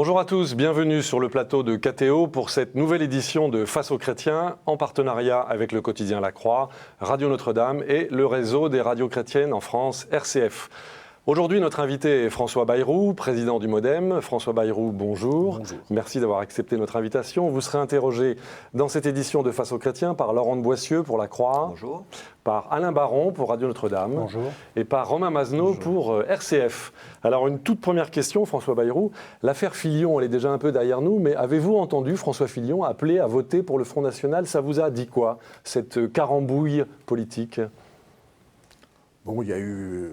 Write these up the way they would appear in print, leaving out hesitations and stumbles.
Bonjour à tous, bienvenue sur le plateau de KTO pour cette nouvelle édition de Face aux chrétiens en partenariat avec le quotidien La Croix, Radio Notre-Dame et le réseau des radios chrétiennes en France, RCF. Aujourd'hui, notre invité est François Bayrou, président du MoDem. François Bayrou, bonjour. Bonjour. Merci d'avoir accepté notre invitation. Vous serez interrogé dans cette édition de Face aux chrétiens par Laurent de Boissieu pour La Croix, Bonjour. par Alain Baron pour Radio Notre-Dame. Bonjour. Et par Romain Mazenot pour RCF. Alors, une toute première question, François Bayrou. L'affaire Fillon, elle est déjà un peu derrière nous, mais avez-vous entendu François Fillon appeler à voter pour le Front National? Ça vous a dit quoi, cette carambouille politique? Bon, il y a eu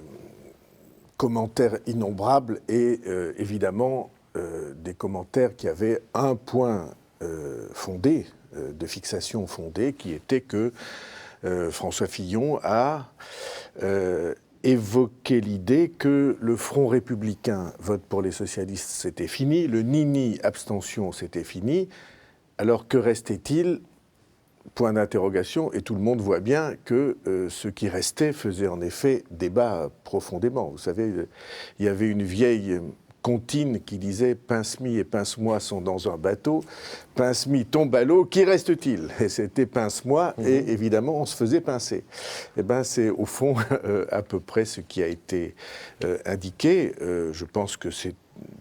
commentaires innombrables et évidemment des commentaires qui avaient un point fondé, de fixation fondée, qui était que François Fillon a évoqué l'idée que le Front républicain, vote pour les socialistes, c'était fini, le ni-ni abstention, c'était fini, alors que restait-il? Point d'interrogation, et tout le monde voit bien que ce qui restait faisait en effet débat profondément. Vous savez, il y avait une vieille comptine qui disait « Pince-mi et Pince-moi sont dans un bateau, Pince-mi tombe à l'eau, qui reste-t-il » Et c'était Pince-moi, et évidemment on se faisait pincer. Eh bien c'est au fond à peu près ce qui a été indiqué. Je pense que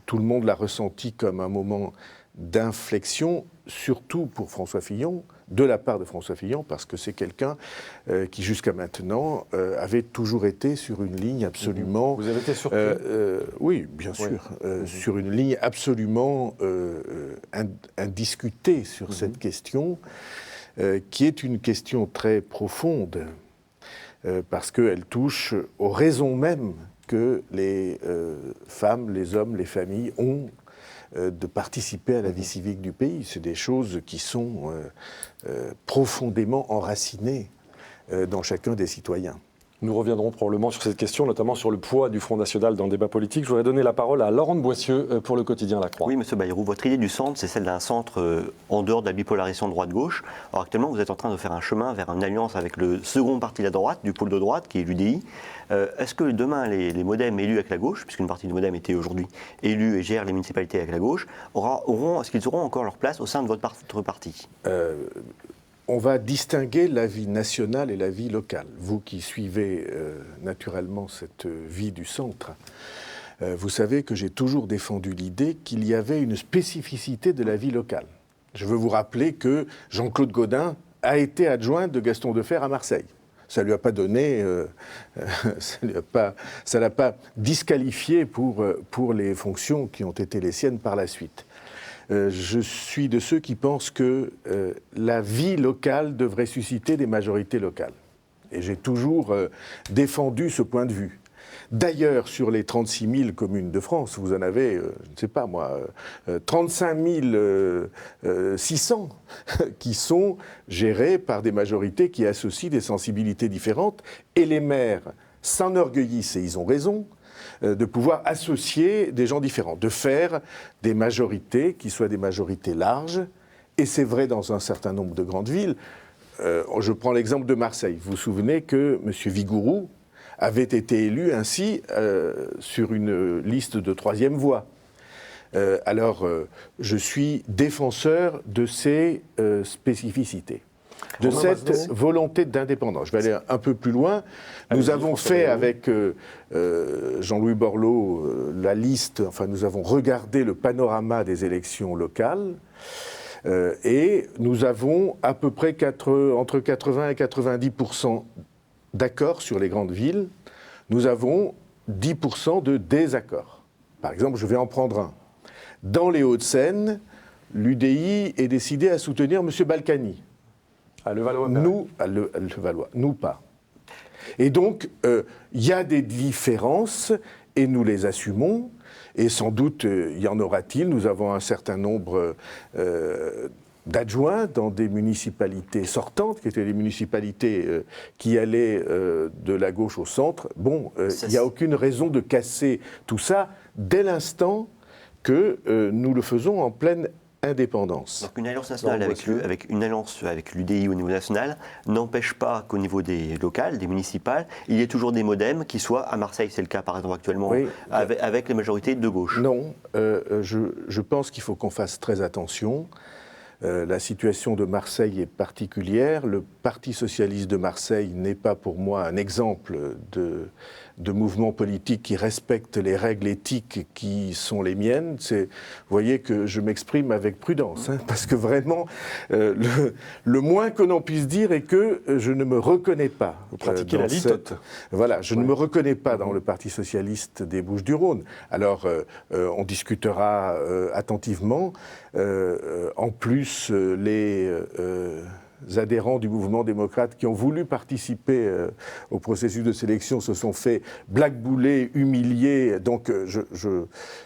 tout le monde l'a ressenti comme un moment d'inflexion, surtout pour François Fillon, de la part de François Fillon, parce que c'est quelqu'un qui, jusqu'à maintenant, avait toujours été sur une ligne absolument... Vous avez été surpris? Oui, bien sûr. Sur une ligne absolument indiscutée sur cette question, qui est une question très profonde, parce qu'elle touche aux raisons mêmes que les femmes, les hommes, les familles ont de participer à la vie civique du pays. C'est des choses qui sont profondément enracinées dans chacun des citoyens. Nous reviendrons probablement sur cette question, notamment sur le poids du Front National dans le débat politique. Je voudrais donner la parole à Laurent de Boissieu pour le quotidien La Croix. Oui, monsieur Bayrou, votre idée du centre, c'est celle d'un centre en dehors de la bipolarisation droite-gauche. Alors actuellement, vous êtes en train de faire un chemin vers une alliance avec le second parti de la droite, du pôle de droite, qui est l'UDI. Est-ce que demain, les MoDem élus avec la gauche, puisqu'une partie du MoDem était aujourd'hui élue et gère les municipalités avec la gauche, est-ce qu'ils auront encore leur place au sein de votre parti? On va distinguer la vie nationale et la vie locale. Vous qui suivez naturellement cette vie du centre, vous savez que j'ai toujours défendu l'idée qu'il y avait une spécificité de la vie locale. Je veux vous rappeler que Jean-Claude Gaudin a été adjoint de Gaston Defferre à Marseille. Ça ne lui a pas donné, ça l'a pas disqualifié pour les fonctions qui ont été les siennes par la suite. Je suis de ceux qui pensent que la vie locale devrait susciter des majorités locales. Et j'ai toujours défendu ce point de vue. D'ailleurs, sur les 36 000 communes de France, vous en avez, je ne sais pas moi, 35 600 qui sont gérées par des majorités qui associent des sensibilités différentes. Et les maires s'enorgueillissent, et ils ont raison, de pouvoir associer des gens différents, de faire des majorités qui soient des majorités larges. Et c'est vrai dans un certain nombre de grandes villes. Je prends l'exemple de Marseille. Vous vous souvenez que M. Vigouroux avait été élu ainsi sur une liste de troisième voie. Alors, je suis défenseur de ces spécificités, de cette volonté d'indépendance. Je vais aller un peu plus loin. Nous avons fait avec Jean-Louis Borloo la liste, enfin nous avons regardé le panorama des élections locales et nous avons à peu près entre 80 et 90% d'accord sur les grandes villes. Nous avons 10% de désaccord. Par exemple, je vais en prendre un. Dans les Hauts-de-Seine, l'UDI est décidé à soutenir M. Balkany. À Levallois. Nous, à Levallois, nous pas. Et donc, il y a des différences, et nous les assumons, et sans doute, il y en aura-t-il. Nous avons un certain nombre d'adjoints dans des municipalités sortantes, qui étaient des municipalités qui allaient de la gauche au centre. Bon, il n'y a aucune raison de casser tout ça dès l'instant que nous le faisons en pleine indépendance. Donc une alliance nationale avec une alliance avec l'UDI au niveau national n'empêche pas qu'au niveau des locales, des municipales, il y ait toujours des modems qui soient à Marseille, c'est le cas par exemple actuellement, oui, avec les majorités de gauche. Non, je pense qu'il faut qu'on fasse très attention. La situation de Marseille est particulière. Le Parti socialiste de Marseille n'est pas pour moi un exemple de mouvement politique qui respecte les règles éthiques qui sont les miennes. Vous voyez que je m'exprime avec prudence, hein, parce que vraiment, le moins que l'on puisse dire est que je ne me reconnais pas. Vous pratiquez la litote. Voilà, je ne me reconnais pas dans le Parti socialiste des Bouches-du-Rhône. Alors, on discutera attentivement. En plus, les adhérents du mouvement démocrate qui ont voulu participer au processus de sélection se sont fait blackbouler, humilier. Donc,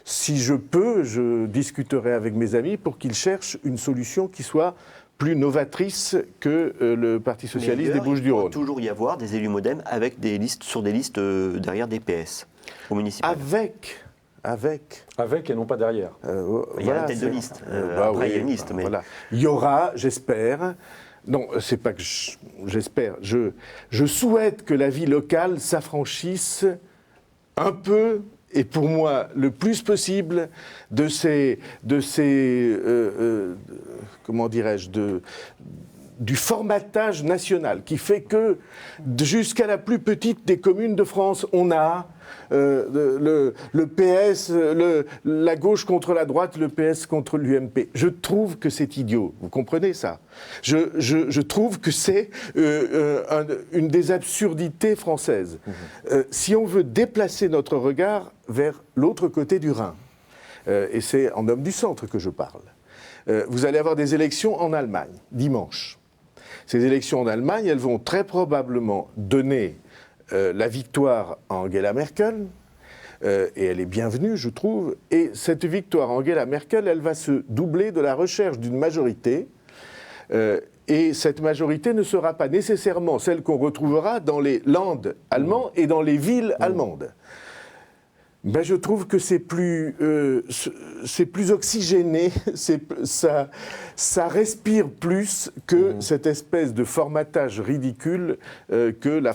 si je peux, je discuterai avec mes amis pour qu'ils cherchent une solution qui soit plus novatrice que le Parti socialiste des Bouches-du-Rhône. Il doit toujours y avoir des élus modem avec des listes sur des listes derrière des PS au municipal. Avec et non pas derrière. Il y a une tête de liste. Après, il y a une liste. Mais... Voilà. Il y aura, j'espère... Non, c'est pas que j'espère. Je souhaite que la vie locale s'affranchisse un peu, et pour moi, le plus possible, de ces comment dirais-je, du formatage national, qui fait que jusqu'à la plus petite des communes de France, on a le PS, la gauche contre la droite, le PS contre l'UMP. Je trouve que c'est idiot, vous comprenez ça ? Je trouve que c'est une des absurdités françaises. Si on veut déplacer notre regard vers l'autre côté du Rhin, et c'est en homme du centre que je parle, vous allez avoir des élections en Allemagne, dimanche. Ces élections en Allemagne, elles vont très probablement donner la victoire à Angela Merkel, et elle est bienvenue, je trouve. Et cette victoire à Angela Merkel, elle va se doubler de la recherche d'une majorité. Et cette majorité ne sera pas nécessairement celle qu'on retrouvera dans les Landes allemands et dans les villes allemandes. Ben, je trouve que c'est plus oxygéné, ça respire plus que cette espèce de formatage ridicule auquel la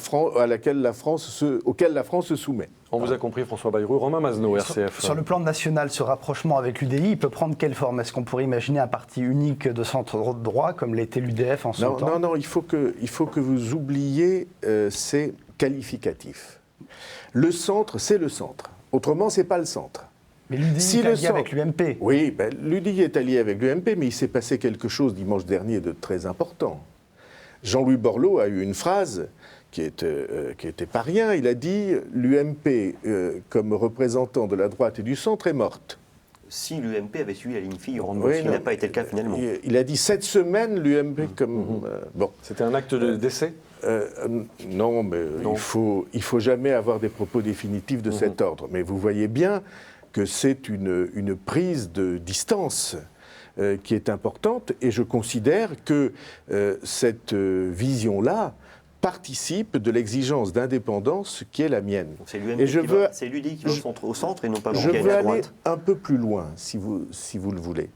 France se soumet. On vous a compris, François Bayrou. Romain Mazenot, RCF. Sur le plan national, ce rapprochement avec l'UDI, il peut prendre quelle forme ? Est-ce qu'on pourrait imaginer un parti unique de centre droit, comme l'était l'UDF en son temps ? Non, il faut que vous oubliez ces qualificatifs. Le centre, c'est le centre. Autrement, ce n'est pas le centre. Mais l'UDI est allié avec l'UMP. Oui, l'UDI est allié avec l'UMP, mais il s'est passé quelque chose dimanche dernier de très important. Jean-Louis Borloo a eu une phrase qui était pas rien. Il a dit « l'UMP, comme représentant de la droite et du centre, est morte ». Si l'UMP avait suivi la ligne Fillon, ce qui n'a pas été le cas finalement. Il a dit cette semaine, l'UMP comme... bon. C'était un acte de décès ? Non, mais non. Il faut jamais avoir des propos définitifs de cet ordre. Mais vous voyez bien que c'est une prise de distance qui est importante, et je considère que cette vision-là participe de l'exigence d'indépendance qui est la mienne. C'est l'UDI qui va au centre et non pas à droite. Je veux aller un peu plus loin, si vous le voulez.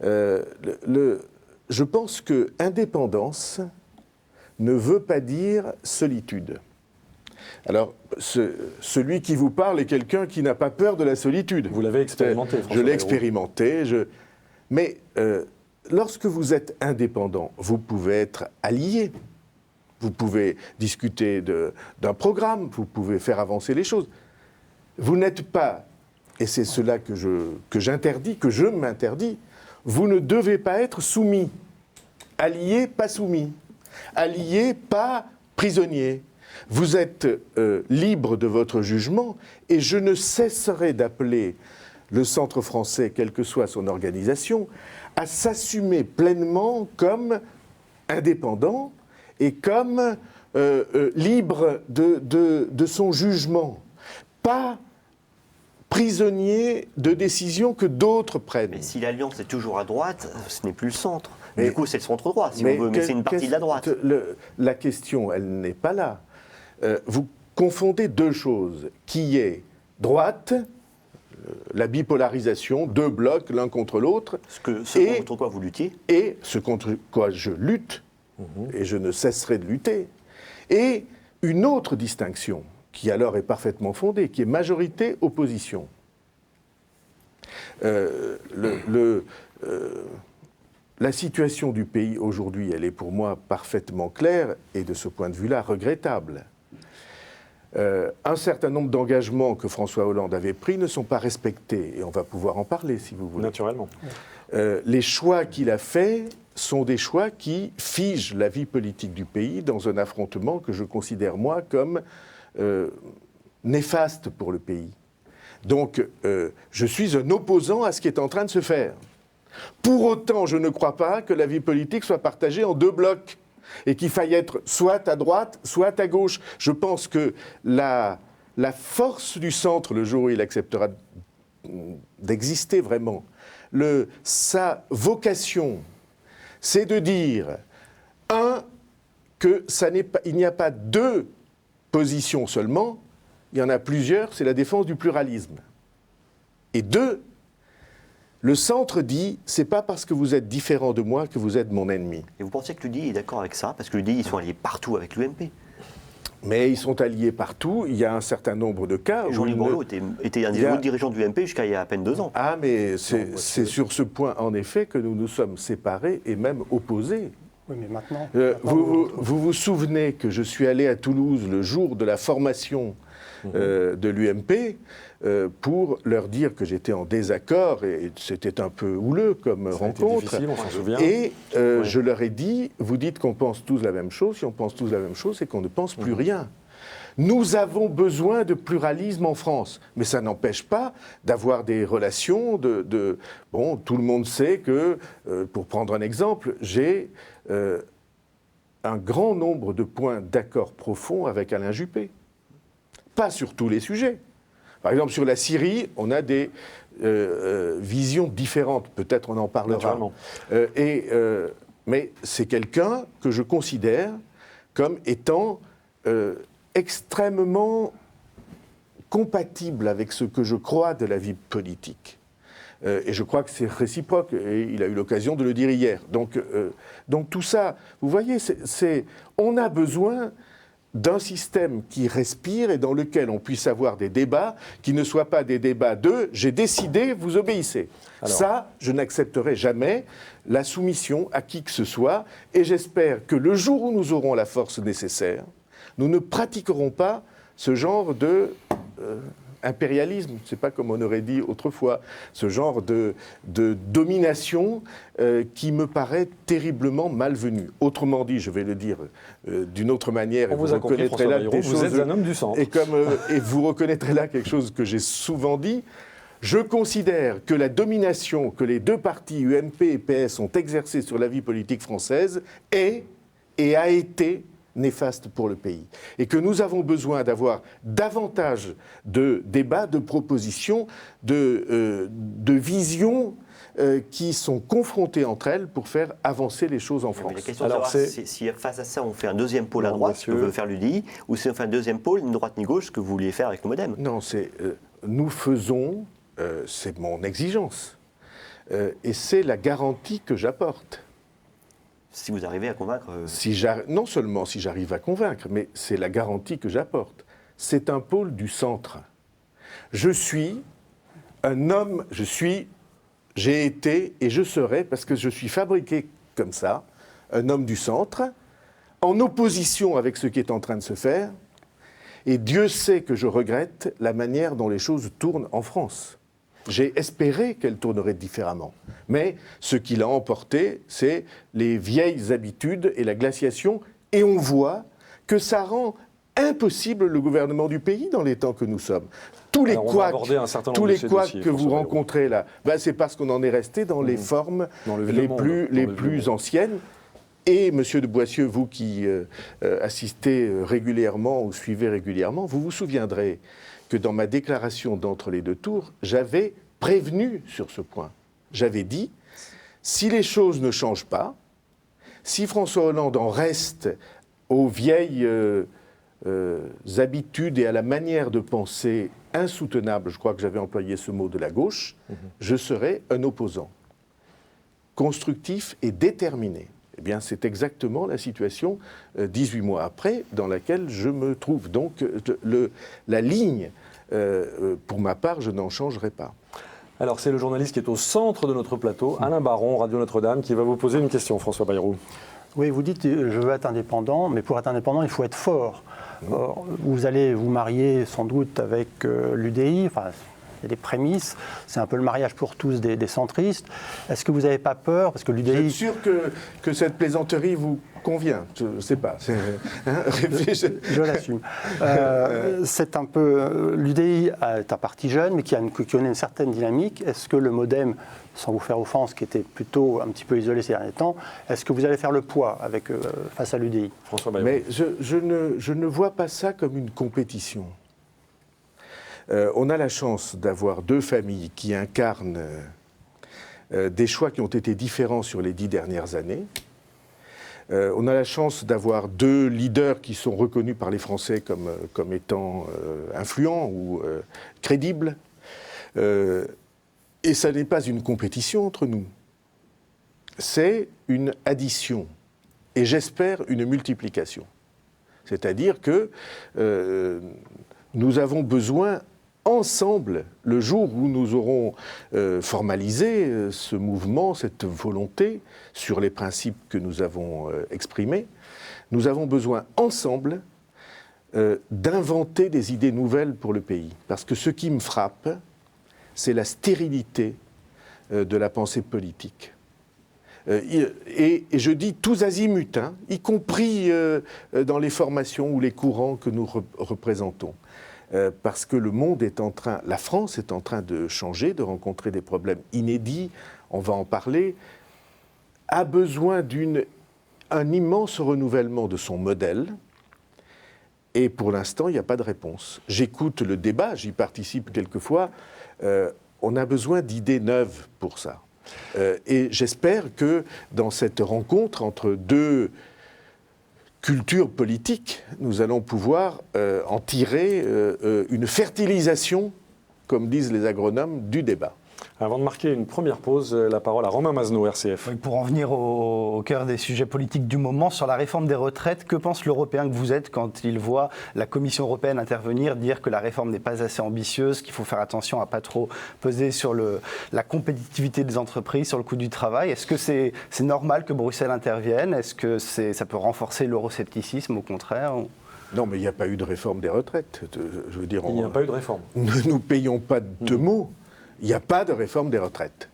Je pense que indépendance ne veut pas dire solitude. Alors, celui qui vous parle est quelqu'un qui n'a pas peur de la solitude. Vous l'avez expérimenté, François. Je l'ai expérimenté. Mais lorsque vous êtes indépendant, vous pouvez être allié. Vous pouvez discuter d'un programme, vous pouvez faire avancer les choses. Vous n'êtes pas, et c'est cela que je m'interdis, vous ne devez pas être soumis. Allié, pas soumis. Allié, pas prisonnier. Vous êtes libre de votre jugement, et je ne cesserai d'appeler le Centre français, quelle que soit son organisation, à s'assumer pleinement comme indépendant et comme libre de son jugement, pas prisonnier de décisions que d'autres prennent. Mais si l'alliance est toujours à droite, ce n'est plus le centre. Du coup, c'est le centre-droit, si on veut, mais c'est une partie de la droite. La question, elle n'est pas là. Vous confondez deux choses, qui est droite, la bipolarisation, deux blocs l'un contre l'autre. Ce contre quoi vous luttiez. Et ce contre quoi je lutte, et je ne cesserai de lutter. Et une autre distinction, qui alors est parfaitement fondée, qui est majorité-opposition. La situation du pays aujourd'hui, elle est pour moi parfaitement claire et de ce point de vue-là regrettable. Un certain nombre d'engagements que François Hollande avait pris ne sont pas respectés, et on va pouvoir en parler si vous voulez. Naturellement. Les choix qu'il a faits sont des choix qui figent la vie politique du pays dans un affrontement que je considère, moi, comme néfaste pour le pays. Donc, je suis un opposant à ce qui est en train de se faire. Pour autant, je ne crois pas que la vie politique soit partagée en deux blocs et qu'il faille être soit à droite, soit à gauche. Je pense que la force du centre, le jour où il acceptera d'exister vraiment, sa vocation, c'est de dire, qu'il n'y a pas deux positions seulement, il y en a plusieurs, c'est la défense du pluralisme. Et deux, le centre dit, c'est pas parce que vous êtes différent de moi que vous êtes mon ennemi. Et vous pensez que l'UDI est d'accord avec ça? Parce que l'UDI, ils sont alliés partout avec l'UMP. Mais ils sont alliés partout. Il y a un certain nombre de cas où... Jean-Luc Borloo était un des autres dirigeants du UMP jusqu'à il y a à peine 2 ans. Ah, mais c'est sur ce point, en effet, que nous nous sommes séparés et même opposés. Oui, mais maintenant... Vous vous souvenez que je suis allé à Toulouse le jour de la formation de l'UMP pour leur dire que j'étais en désaccord, et c'était un peu houleux comme rencontre. Difficile, on s'en souvient. Et je leur ai dit, vous dites qu'on pense tous la même chose, si on pense tous la même chose, c'est qu'on ne pense plus rien. Nous avons besoin de pluralisme en France, mais ça n'empêche pas d'avoir des relations Bon, tout le monde sait que, pour prendre un exemple, j'ai un grand nombre de points d'accord profonds avec Alain Juppé. Pas sur tous les sujets. Par exemple, sur la Syrie, on a des visions différentes. Peut-être on en parlera. Mais c'est quelqu'un que je considère comme étant extrêmement compatible avec ce que je crois de la vie politique. Et je crois que c'est réciproque, et il a eu l'occasion de le dire hier. Donc tout ça, vous voyez, on a besoin d'un système qui respire et dans lequel on puisse avoir des débats qui ne soient pas des débats de « j'ai décidé, vous obéissez ». Ça, je n'accepterai jamais la soumission à qui que ce soit, et j'espère que le jour où nous aurons la force nécessaire, nous ne pratiquerons pas ce genre de impérialisme, c'est pas comme on aurait dit autrefois, ce genre de domination qui me paraît terriblement malvenu. Autrement dit, je vais le dire d'une autre manière, et vous reconnaîtrez là des choses, vous êtes un homme du centre. Et vous reconnaîtrez là quelque chose que j'ai souvent dit. Je considère que la domination que les deux partis, UMP et PS, ont exercée sur la vie politique française est et a été néfaste pour le pays. Et que nous avons besoin d'avoir davantage de débats, de propositions, de visions qui sont confrontées entre elles pour faire avancer les choses en France. La question c'est si face à ça on fait un deuxième pôle à droite, ce que veut faire l'UDI, ou si on fait un deuxième pôle, ni droite ni gauche, ce que vous vouliez faire avec le MoDem. Non, nous faisons, c'est mon exigence, et c'est la garantie que j'apporte. Si vous arrivez à convaincre... Non seulement si j'arrive à convaincre, mais c'est la garantie que j'apporte. C'est un pôle du centre. Je suis un homme, j'ai été et je serai, parce que je suis fabriqué comme ça, un homme du centre, en opposition avec ce qui est en train de se faire, et Dieu sait que je regrette la manière dont les choses tournent en France. J'ai espéré qu'elle tournerait différemment. Mais ce qui l'a emporté, c'est les vieilles habitudes et la glaciation. Et on voit que ça rend impossible le gouvernement du pays dans les temps que nous sommes. Tous les couacs que vous rencontrez là, c'est parce qu'on en est resté dans les formes les plus anciennes. Et, Monsieur de Boissieu, vous qui assistez régulièrement ou suivez régulièrement, vous vous souviendrez que dans ma déclaration d'entre les deux tours, j'avais prévenu sur ce point. J'avais dit, si les choses ne changent pas, si François Hollande en reste aux vieilles habitudes et à la manière de penser insoutenable, je crois que j'avais employé ce mot, de la gauche, je serais un opposant constructif et déterminé. Eh bien, c'est exactement la situation 18 mois après dans laquelle je me trouve. Donc, la ligne, pour ma part, je n'en changerai pas. Alors, c'est le journaliste qui est au centre de notre plateau, Alain Baron, Radio Notre-Dame, qui va vous poser une question, François Bayrou. Oui, vous dites je veux être indépendant, mais pour être indépendant, il faut être fort. Or, vous allez vous marier sans doute avec l'UDI, enfin, il y a des prémices, c'est un peu le mariage pour tous des centristes. Est-ce que vous n'avez pas peur parce que l'UDI... Je suis sûr que cette plaisanterie vous convient, je ne sais pas. Je l'assume. C'est un peu... L'UDI est un parti jeune, mais qui connaît une certaine dynamique. Est-ce que le MoDem, sans vous faire offense, qui était plutôt un petit peu isolé ces derniers temps, est-ce que vous allez faire le poids face à l'UDI? François Bayrou. Mais je ne vois pas ça comme une compétition. On a la chance d'avoir deux familles qui incarnent des choix qui ont été différents sur les 10 dernières années. On a la chance d'avoir deux leaders qui sont reconnus par les Français comme étant influents ou crédibles. Et ça n'est pas une compétition entre nous. C'est une addition. Et j'espère une multiplication. C'est-à-dire que nous avons besoin ensemble, le jour où nous aurons formalisé ce mouvement, cette volonté sur les principes que nous avons exprimés, nous avons besoin ensemble d'inventer des idées nouvelles pour le pays. Parce que ce qui me frappe, c'est la stérilité de la pensée politique. Et je dis tous azimuts, hein, y compris dans les formations ou les courants que nous représentons. Parce que le monde est en train, la France est en train de changer, de rencontrer des problèmes inédits, on va en parler, a besoin d'un immense renouvellement de son modèle, et pour l'instant, il n'y a pas de réponse. J'écoute le débat, j'y participe quelquefois, on a besoin d'idées neuves pour ça. Et j'espère que dans cette rencontre entre deux culture politique, nous allons pouvoir en tirer une fertilisation, comme disent les agronomes, du débat. Avant de marquer une première pause, la parole à Romain Mazneau, RCF. Oui, pour en venir au cœur des sujets politiques du moment, sur la réforme des retraites, que pense l'Européen que vous êtes quand il voit la Commission européenne intervenir, dire que la réforme n'est pas assez ambitieuse, qu'il faut faire attention à ne pas trop peser sur la compétitivité des entreprises, sur le coût du travail? Est-ce que c'est normal que Bruxelles intervienne? Est-ce que ça peut renforcer l'euroscepticisme, au contraire? Non, mais il n'y a pas eu de réforme des retraites. Je veux dire, il n'y a pas eu de réforme. Ne nous payons pas de mots. Il n'y a pas de réforme des retraites.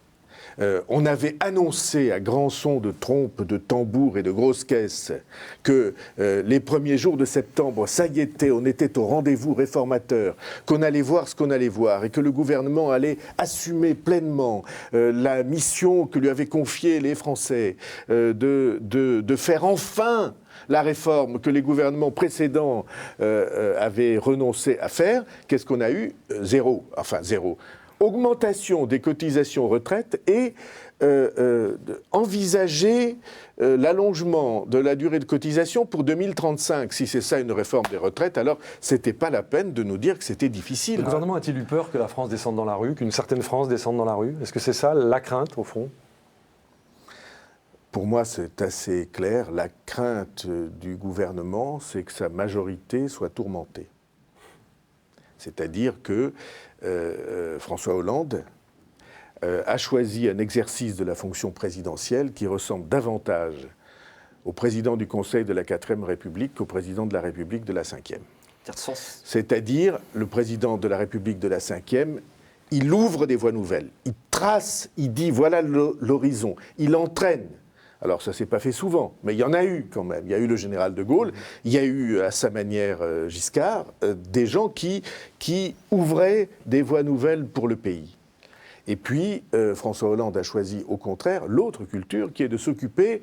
On avait annoncé à grands sons de trompes, de tambours et de grosses caisses que les premiers jours de septembre, ça y était, on était au rendez-vous réformateur, qu'on allait voir ce qu'on allait voir et que le gouvernement allait assumer pleinement la mission que lui avaient confiée les Français de faire enfin la réforme que les gouvernements précédents avaient renoncé à faire. Qu'est-ce qu'on a eu? Zéro. Enfin, zéro. Augmentation des cotisations retraite et envisager l'allongement de la durée de cotisation pour 2035. Si c'est ça une réforme des retraites, alors c'était pas la peine de nous dire que c'était difficile. Le gouvernement a-t-il eu peur que la France descende dans la rue, qu'une certaine France descende dans la rue? Est-ce que c'est ça la crainte, au fond? Pour moi, c'est assez clair. La crainte du gouvernement, c'est que sa majorité soit tourmentée. C'est-à-dire que François Hollande a choisi un exercice de la fonction présidentielle qui ressemble davantage au président du Conseil de la 4e République qu'au président de la République de la 5e. C'est-à-dire, le président de la République de la 5e, il ouvre des voies nouvelles, il trace, il dit voilà l'horizon, il entraîne. Alors ça ne s'est pas fait souvent, mais il y en a eu quand même. Il y a eu le général de Gaulle, il y a eu à sa manière Giscard, des gens qui ouvraient des voies nouvelles pour le pays. Et puis François Hollande a choisi au contraire l'autre culture qui est de s'occuper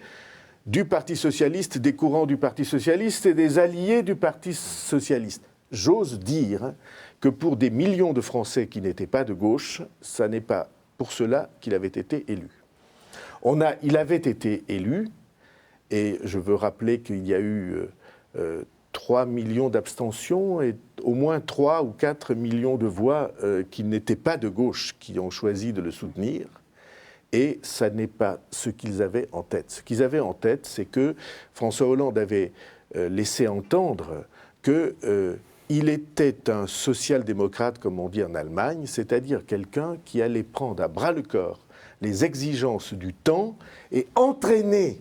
du Parti socialiste, des courants du Parti socialiste et des alliés du Parti socialiste. J'ose dire que pour des millions de Français qui n'étaient pas de gauche, ça n'est pas pour cela qu'il avait été élu. Il avait été élu, et je veux rappeler qu'il y a eu 3 millions d'abstentions et au moins 3 ou 4 millions de voix qui n'étaient pas de gauche, qui ont choisi de le soutenir. Et ça n'est pas ce qu'ils avaient en tête. Ce qu'ils avaient en tête, c'est que François Hollande avait laissé entendre qu'il était un social-démocrate, comme on dit en Allemagne, c'est-à-dire quelqu'un qui allait prendre à bras-le-corps les exigences du temps et entraîner,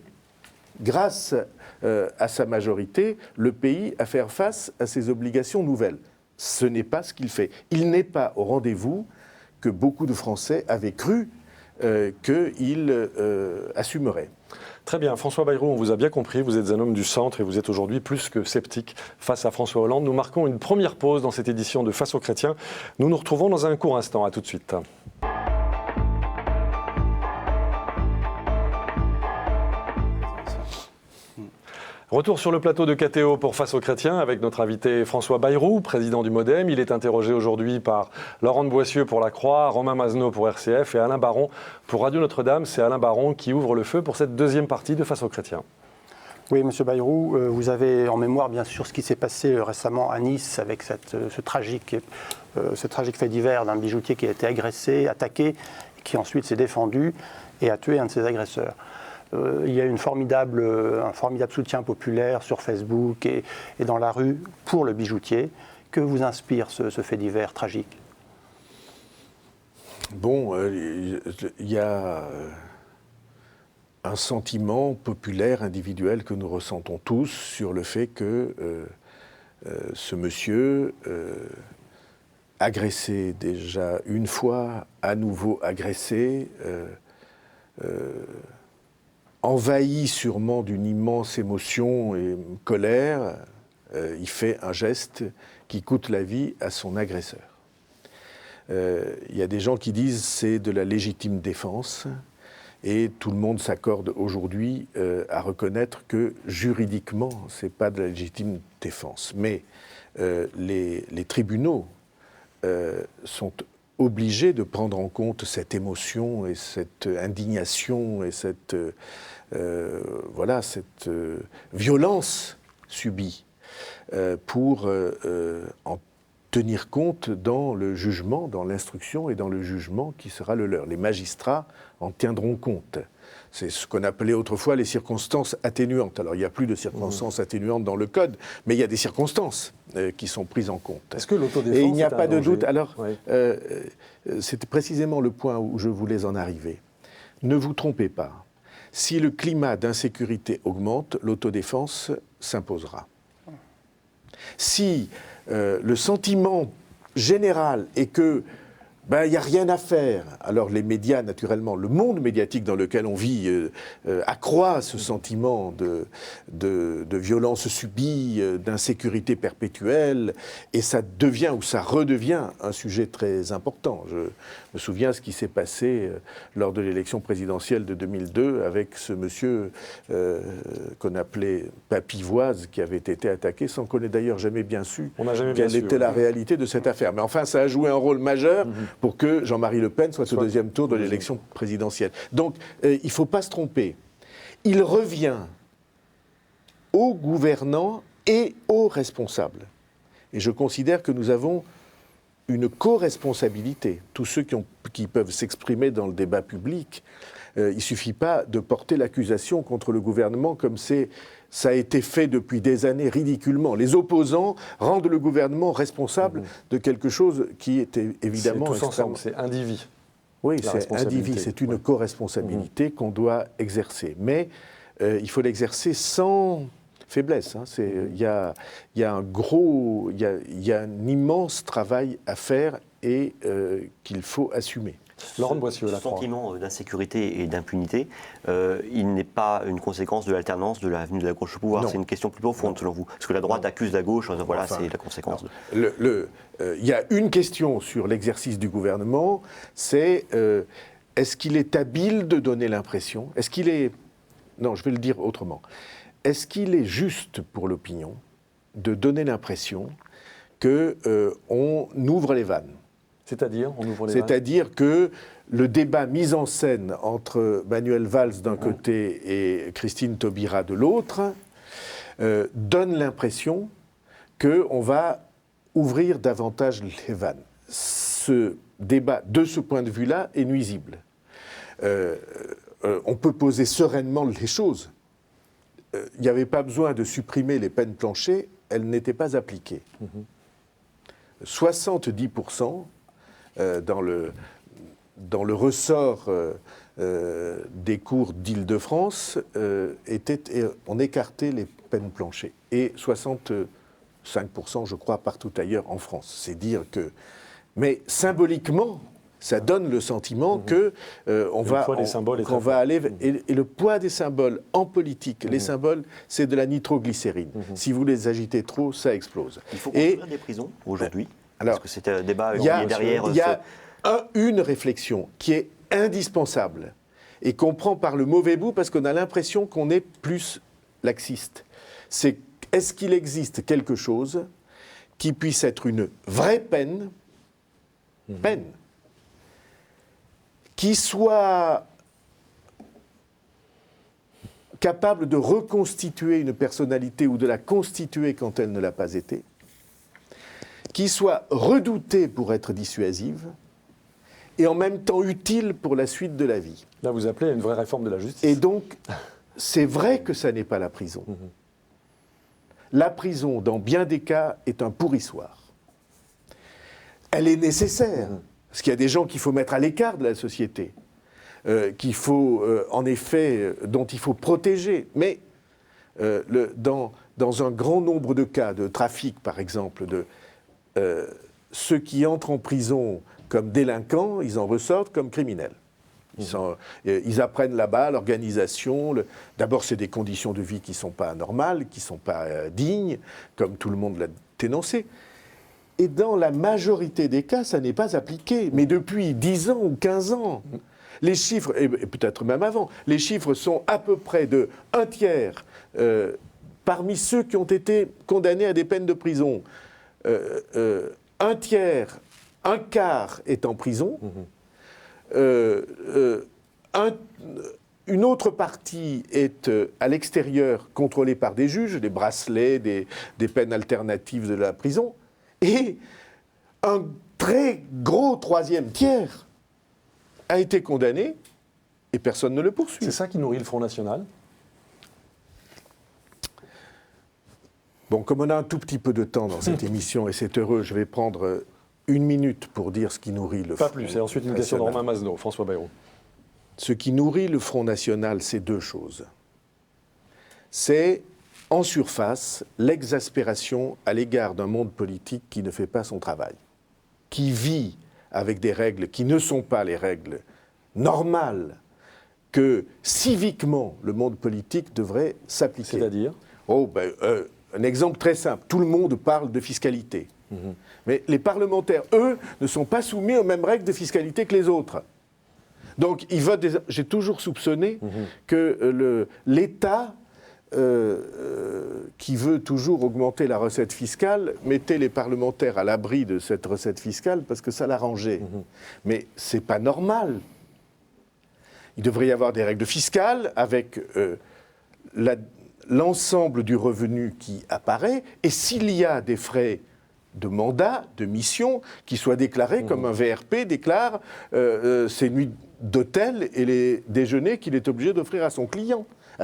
grâce à sa majorité, le pays à faire face à ses obligations nouvelles. Ce n'est pas ce qu'il fait. Il n'est pas au rendez-vous que beaucoup de Français avaient cru qu'il assumerait. Très bien, François Bayrou, on vous a bien compris, vous êtes un homme du centre et vous êtes aujourd'hui plus que sceptique face à François Hollande. Nous marquons une première pause dans cette édition de Face aux chrétiens. Nous nous retrouvons dans un court instant, à tout de suite. Retour sur le plateau de KTO pour Face aux chrétiens avec notre invité François Bayrou, président du MoDem. Il est interrogé aujourd'hui par Laurent de Boissieu pour La Croix, Romain Mazenot pour RCF et Alain Baron pour Radio Notre-Dame. C'est Alain Baron qui ouvre le feu pour cette deuxième partie de Face aux chrétiens. Oui, Monsieur Bayrou, vous avez en mémoire bien sûr ce qui s'est passé récemment à Nice avec ce tragique fait divers d'un bijoutier qui a été agressé, attaqué, qui ensuite s'est défendu et a tué un de ses agresseurs. Il y a un formidable soutien populaire sur Facebook et dans la rue pour le bijoutier. Que vous inspire ce fait divers tragique ? Bon, il y a un sentiment populaire, individuel que nous ressentons tous sur le fait que ce monsieur, agressé déjà une fois, à nouveau agressé, envahi sûrement d'une immense émotion et colère, il fait un geste qui coûte la vie à son agresseur. Il y a des gens qui disent que c'est de la légitime défense et tout le monde s'accorde aujourd'hui à reconnaître que juridiquement, ce n'est pas de la légitime défense. Mais les tribunaux sont obligés de prendre en compte cette émotion et cette indignation et cette violence subie pour en tenir compte dans le jugement, dans l'instruction et dans le jugement qui sera le leur. Les magistrats en tiendront compte. C'est ce qu'on appelait autrefois les circonstances atténuantes. Alors il n'y a plus de circonstances atténuantes dans le code, mais il y a des circonstances qui sont prises en compte. Est-ce que l'autodéfense Et il n'y a pas de danger doute. Alors, oui. C'était précisément le point où je voulais en arriver. Ne vous trompez pas. Si le climat d'insécurité augmente, l'autodéfense s'imposera. Si le sentiment général est que il n'y a rien à faire. Alors les médias, naturellement, le monde médiatique dans lequel on vit accroît ce sentiment de violence subie, d'insécurité perpétuelle, et ça devient ou ça redevient un sujet très important. Je me souviens ce qui s'est passé lors de l'élection présidentielle de 2002 avec ce monsieur qu'on appelait Papivoise, qui avait été attaqué sans qu'on ait d'ailleurs jamais bien su quelle était la réalité de cette affaire. Mais enfin, ça a joué un rôle majeur pour que Jean-Marie Le Pen soit au deuxième tour de l'élection présidentielle. Donc, il ne faut pas se tromper. Il revient aux gouvernants et aux responsables. Et je considère que nous avons une co-responsabilité. Tous ceux qui peuvent s'exprimer dans le débat public, il ne suffit pas de porter l'accusation contre le gouvernement comme ça a été fait depuis des années ridiculement. Les opposants rendent le gouvernement responsable de quelque chose qui était évidemment... C'est tous ensemble, c'est indivis. Oui, c'est indivis, c'est une co-responsabilité qu'on doit exercer. Mais il faut l'exercer sans faiblesse. Il y a un immense travail à faire et qu'il faut assumer. Laurent de Boissieu, La Croix. Ce sentiment d'insécurité et d'impunité, il n'est pas une conséquence de l'alternance de la venue de la gauche au pouvoir. C'est une question plus profonde, selon vous. Parce que la droite accuse la gauche, voilà, c'est la conséquence. Il y a une question sur l'exercice du gouvernement, c'est est-ce qu'il est habile de donner l'impression ? Est-ce qu'il est... Non, je vais le dire autrement. Est-ce qu'il est juste pour l'opinion de donner l'impression qu'on ouvre les vannes ? C'est-à-dire, on ouvre les vannes. C'est-à-dire que le débat mis en scène entre Manuel Valls d'un côté et Christine Taubira de l'autre donne l'impression qu'on va ouvrir davantage les vannes. Ce débat, de ce point de vue-là, est nuisible. On peut poser sereinement les choses. Il n'y avait pas besoin de supprimer les peines planchers, elles n'étaient pas appliquées. 70% dans le ressort des cours d'Île-de-France, on écartait les peines planchers. Et 65%, je crois, partout ailleurs en France. C'est dire que... Mais symboliquement, ça donne le sentiment qu'on va aller... Et le poids des symboles en politique, les symboles, c'est de la nitroglycérine. Si vous les agitez trop, ça explose. Il faut construire des prisons aujourd'hui. Parce que c'était un débat derrière... Il y a une réflexion qui est indispensable et qu'on prend par le mauvais bout parce qu'on a l'impression qu'on est plus laxiste. C'est est-ce qu'il existe quelque chose qui puisse être une vraie peine, qui soit capable de reconstituer une personnalité ou de la constituer quand elle ne l'a pas été, qui soit redoutée pour être dissuasive, et en même temps utile pour la suite de la vie. Là, vous appelez à une vraie réforme de la justice. Et donc, c'est vrai que ça n'est pas la prison. La prison, dans bien des cas, est un pourrissoir. Elle est nécessaire, parce qu'il y a des gens qu'il faut mettre à l'écart de la société, qu'il faut, en effet, dont il faut protéger. Mais dans un grand nombre de cas de trafic, par exemple, ceux qui entrent en prison comme délinquants, ils en ressortent comme criminels. Ils apprennent là-bas l'organisation. D'abord, c'est des conditions de vie qui ne sont pas normales, qui ne sont pas dignes, comme tout le monde l'a dénoncé. Et dans la majorité des cas, ça n'est pas appliqué. Mais depuis 10 ans ou 15 ans, les chiffres, et peut-être même avant, les chiffres sont à peu près de 1/3 parmi ceux qui ont été condamnés à des peines de prison. 1/3, 1/4 est en prison. Une autre partie est à l'extérieur, contrôlée par des juges, des bracelets, des peines alternatives de la prison. Et un très gros 3e tiers a été condamné et personne ne le poursuit. C'est ça qui nourrit le Front National ? Bon, comme on a un tout petit peu de temps dans cette émission, et c'est heureux, je vais prendre 1 minute pour dire ce qui nourrit le Front National. Pas plus, et ensuite une question de Romain Mazneau, François Bayrou. Ce qui nourrit le Front National, c'est 2 choses. C'est, en surface, l'exaspération à l'égard d'un monde politique qui ne fait pas son travail, qui vit avec des règles qui ne sont pas les règles normales que, civiquement, le monde politique devrait s'appliquer. C'est-à-dire ? Un exemple très simple. Tout le monde parle de fiscalité. Mais les parlementaires, eux, ne sont pas soumis aux mêmes règles de fiscalité que les autres. Donc, ils votent j'ai toujours soupçonné que l'État, qui veut toujours augmenter la recette fiscale, mettait les parlementaires à l'abri de cette recette fiscale parce que ça l'arrangeait. Mais ce n'est pas normal. Il devrait y avoir des règles fiscales avec l'ensemble du revenu qui apparaît, et s'il y a des frais de mandat, de mission, qui soient déclarés comme un VRP déclare ses nuits d'hôtel et les déjeuners qu'il est obligé d'offrir à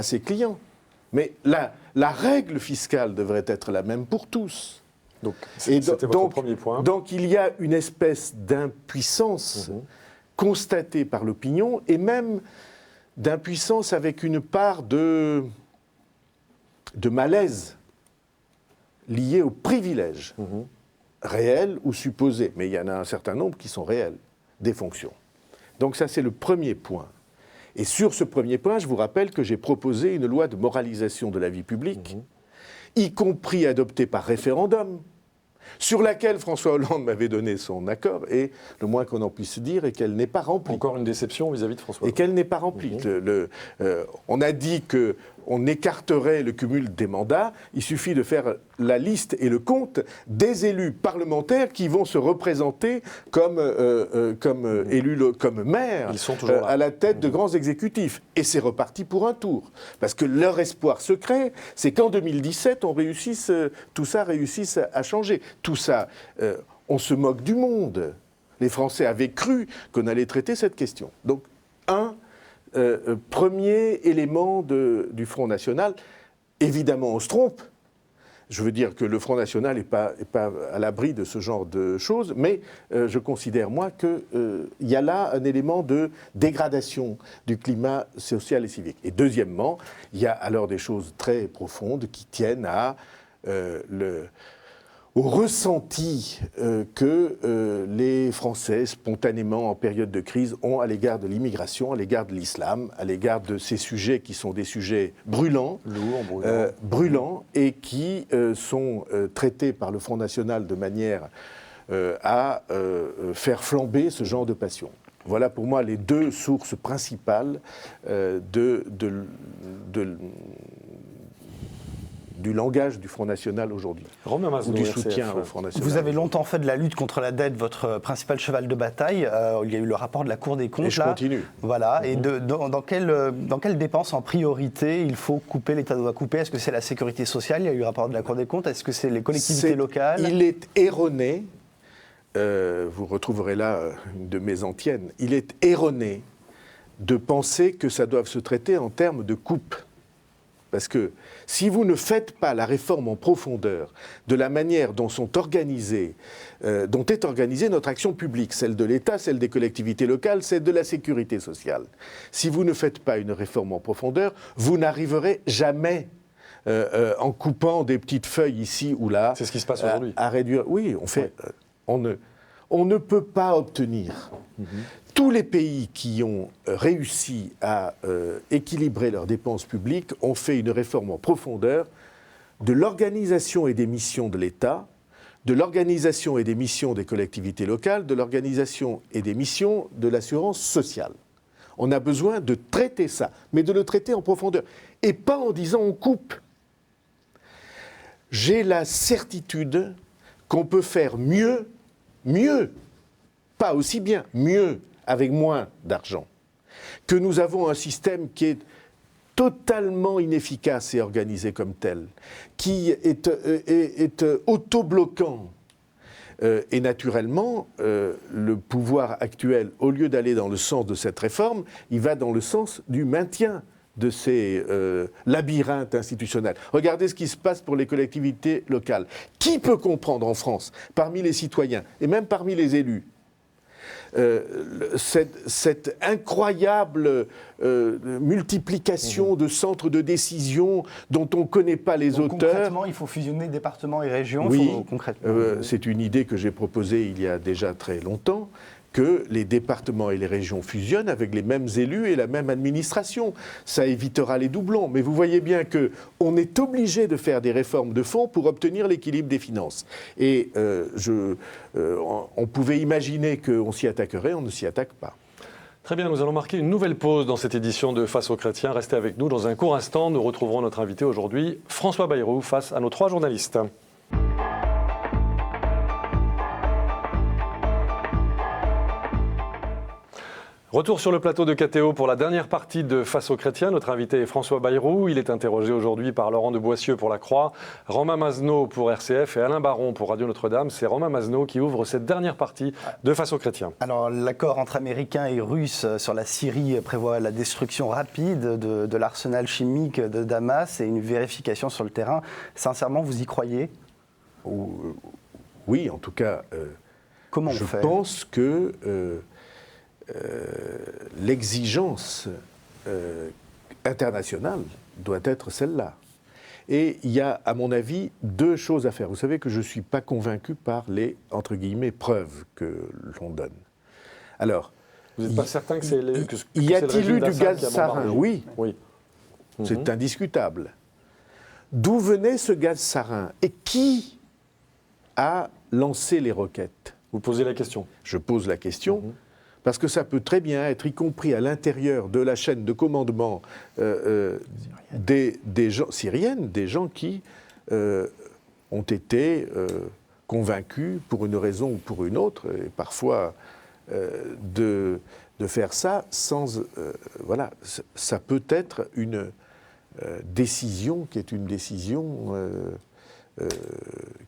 ses clients. Mais la règle fiscale devrait être la même pour tous. Donc, c'était votre premier point. Donc il y a une espèce d'impuissance constatée par l'opinion, et même d'impuissance avec une part de malaise lié aux privilèges réels ou supposés. Mais il y en a un certain nombre qui sont réels, des fonctions. Donc ça, c'est le premier point. Et sur ce premier point, je vous rappelle que j'ai proposé une loi de moralisation de la vie publique, y compris adoptée par référendum, sur laquelle François Hollande m'avait donné son accord, et le moins qu'on en puisse dire est qu'elle n'est pas remplie. Encore une déception vis-à-vis de François Hollande. Et qu'elle n'est pas remplie. On a dit que on écarterait le cumul des mandats. Il suffit de faire la liste et le compte des élus parlementaires qui vont se représenter comme élus, comme maires, Ils sont toujours là. à la tête de grands exécutifs. Et c'est reparti pour un tour. Parce que leur espoir secret, c'est qu'en 2017, tout ça réussisse à changer. Tout ça, on se moque du monde. Les Français avaient cru qu'on allait traiter cette question. Donc, premier élément du Front National, évidemment on se trompe. Je veux dire que le Front National n'est pas à l'abri de ce genre de choses, mais je considère, moi, qu'il y a là un élément de dégradation du climat social et civique. Et deuxièmement, il y a alors des choses très profondes qui tiennent au ressenti que les Français, spontanément, en période de crise, ont à l'égard de l'immigration, à l'égard de l'islam, à l'égard de ces sujets qui sont des sujets brûlants, brûlants et qui sont traités par le Front National de manière à faire flamber ce genre de passion. Voilà pour moi les deux sources principales du langage du Front National aujourd'hui, ou du soutien au Front National. Vous avez longtemps fait de la lutte contre la dette votre principal cheval de bataille. Il y a eu le rapport de la Cour des comptes. Et je continue. Voilà. Et dans quelles dépenses en priorité il faut couper, l'État doit couper? Est-ce que c'est la sécurité sociale? Il y a eu le rapport de la Cour des comptes. Est-ce que c'est les collectivités locales? Il est erroné, vous retrouverez là une de mes antiennes, il est erroné de penser que ça doit se traiter en termes de coupe. Parce que si vous ne faites pas la réforme en profondeur de la manière dont est organisée notre action publique, celle de l'État, celle des collectivités locales, celle de la sécurité sociale, si vous ne faites pas une réforme en profondeur, vous n'arriverez jamais en coupant des petites feuilles ici ou là. C'est ce qui se passe aujourd'hui. À réduire. Oui, on ne peut pas obtenir. Tous les pays qui ont réussi à équilibrer leurs dépenses publiques ont fait une réforme en profondeur de l'organisation et des missions de l'État, de l'organisation et des missions des collectivités locales, de l'organisation et des missions de l'assurance sociale. On a besoin de traiter ça, mais de le traiter en profondeur. Et pas en disant on coupe. J'ai la certitude qu'on peut faire mieux, pas aussi bien, mieux, avec moins d'argent, que nous avons un système qui est totalement inefficace et organisé comme tel, qui est auto-bloquant. Et naturellement, le pouvoir actuel, au lieu d'aller dans le sens de cette réforme, il va dans le sens du maintien de ces labyrinthes institutionnels. Regardez ce qui se passe pour les collectivités locales. Qui peut comprendre en France, parmi les citoyens et même parmi les élus, cette incroyable multiplication de centres de décision dont on ne connaît pas les auteurs. Concrètement, il faut fusionner départements et régions. Oui, concrètement. C'est une idée que j'ai proposée il y a déjà très longtemps, que les départements et les régions fusionnent avec les mêmes élus et la même administration. Ça évitera les doublons. Mais vous voyez bien qu'on est obligé de faire des réformes de fond pour obtenir l'équilibre des finances. Et on pouvait imaginer qu'on s'y attaquerait, on ne s'y attaque pas. Très bien, nous allons marquer une nouvelle pause dans cette édition de Face aux chrétiens. Restez avec nous. Dans un court instant, nous retrouverons notre invité aujourd'hui, François Bayrou, face à nos 3 journalistes. Retour sur le plateau de KTO pour la dernière partie de Face aux chrétiens. Notre invité est François Bayrou. Il est interrogé aujourd'hui par Laurent de Boissieu pour La Croix, Romain Mazenot pour RCF et Alain Baron pour Radio Notre-Dame. C'est Romain Mazenot qui ouvre cette dernière partie de Face aux chrétiens. Alors, l'accord entre Américains et Russes sur la Syrie prévoit la destruction rapide de l'arsenal chimique de Damas et une vérification sur le terrain. Sincèrement, vous y croyez? Oui, en tout cas, comment on je fait? pense que l'exigence internationale doit être celle-là. Et il y a, à mon avis, 2 choses à faire. Vous savez que je ne suis pas convaincu par les, entre guillemets, preuves que l'on donne. Alors, vous n'êtes pas certain que c'est y a-t-il eu du gaz sarin? Oui. C'est Mhm. indiscutable. D'où venait ce gaz sarin? Et qui a lancé les roquettes? Vous posez la question. Je pose la question. Parce que ça peut très bien être, y compris à l'intérieur de la chaîne de commandement des gens syriennes, des gens qui ont été convaincus pour une raison ou pour une autre, et parfois de faire ça sans... voilà, ça peut être une décision qui est une décision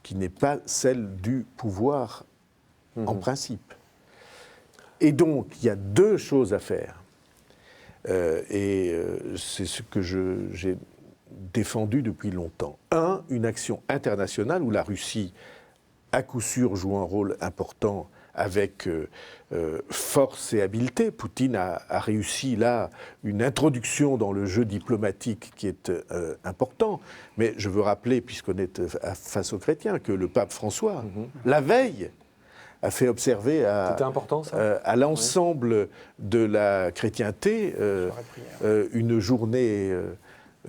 qui n'est pas celle du pouvoir en principe. Et donc, il y a deux choses à faire. C'est ce que j'ai défendu depuis longtemps. Un, une action internationale où la Russie, à coup sûr, joue un rôle important avec force et habileté. Poutine a réussi là une introduction dans le jeu diplomatique qui est important. Mais je veux rappeler, puisqu'on est face aux chrétiens, que le pape François, la veille, a fait observer à l'ensemble de la chrétienté une journée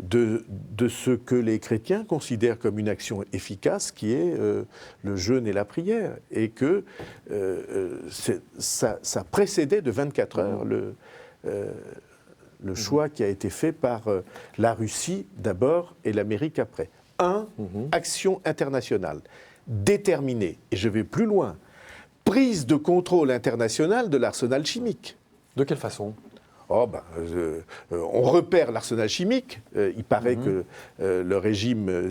de ce que les chrétiens considèrent comme une action efficace, qui est le jeûne et la prière, et que ça précédait de 24 heures le choix qui a été fait par la Russie d'abord et l'Amérique après. Action internationale déterminée, et je vais plus loin, prise de contrôle international de l'arsenal chimique. De quelle façon ? On repère l'arsenal chimique. Il paraît que le régime